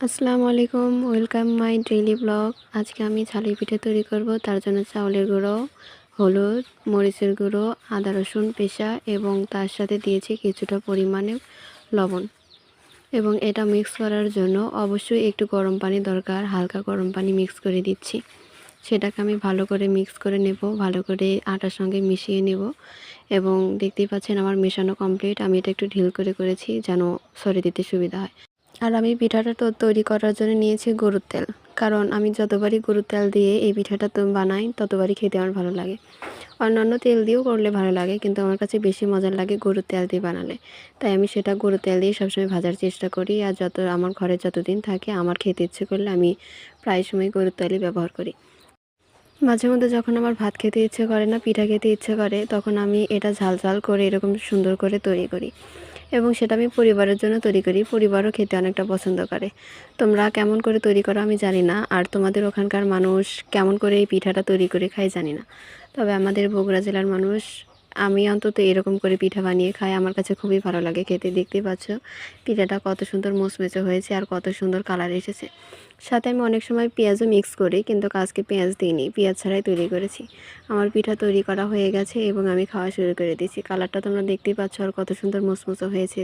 আসসালামু আলাইকুম, welcome my daily blog. আজকে আমি ছালি পিঠা তৈরি করব। তার জন্য চাউলের গুঁড়ো, হলুদ, মরিচের গুঁড়ো, আদা রসুন পেষা এবং তার সাথে দিয়েছি কিছুটা পরিমাণে লবণ। এবং এটা মিক্স করার জন্য অবশ্যই একটু গরম পানি দরকার। হালকা গরম পানি মিক্স করে দিচ্ছি। সেটাকে আমি ভালো করে মিক্স করে নেব, ভালো করে আটার সঙ্গে মিশিয়ে নেব। এবং দেখতেই পাচ্ছেন আমার মেশানো কমপ্লিট। আমি এটা একটু ঢিল করে করেছি যেন সরে দিতে সুবিধা হয়। আর আমি পিঠাটা তো তৈরি করার জন্য নিয়েছি গরুর তেল, কারণ আমি যতবারই গরুর তেল দিয়ে এই পিঠাটা তো বানাই ততবারই খেতে আমার ভালো লাগে। অন্যান্য তেল দিয়েও করলে ভালো লাগে, কিন্তু আমার কাছে বেশি মজার লাগে গরুর তেল দিয়ে বানালে। তাই আমি সেটা গরুর তেল দিয়ে সবসময় ভাজার চেষ্টা করি। আর আমার ঘরে যতদিন থাকে আমার খেতে ইচ্ছে করলে আমি প্রায় সময় গরুর তেলই ব্যবহার করি। মাঝে মধ্যে যখন আমার ভাত খেতে ইচ্ছে করে না, পিঠা খেতে ইচ্ছে করে, তখন আমি এটা ঝাল ঝাল করে এরকম সুন্দর করে তৈরি করি। এবং সেটা আমি পরিবারের জন্য তৈরি করি। পরিবারও খেতে অনেকটা পছন্দ করে। তোমরা কেমন করে তৈরি করো আমি জানি না, আর তোমাদের ওখানকার মানুষ কেমন করে এই পিঠাটা তৈরি করে খায় জানি না। তবে আমাদের বগুড়া জেলার মানুষ, আমি অন্তত এরকম করে পিঠা বানিয়ে খাই। আমার কাছে খুবই ভালো লাগে খেতে। দেখতেই পাচ্ছ পিঠাটা কত সুন্দর মুচমুচে হয়েছে আর কত সুন্দর কালার এসেছে। সাথে আমি অনেক সময় পেঁয়াজও মিক্স করি, কিন্তু আজকে পেঁয়াজ দিইনি, পেঁয়াজ ছাড়াই তৈরি করেছি। আমার পিঠা তৈরি করা হয়ে গেছে এবং আমি খাওয়া শুরু করে দিয়েছি। কালারটা তোমরা দেখতেই পাচ্ছ আর কত সুন্দর মুচমুচে হয়েছে।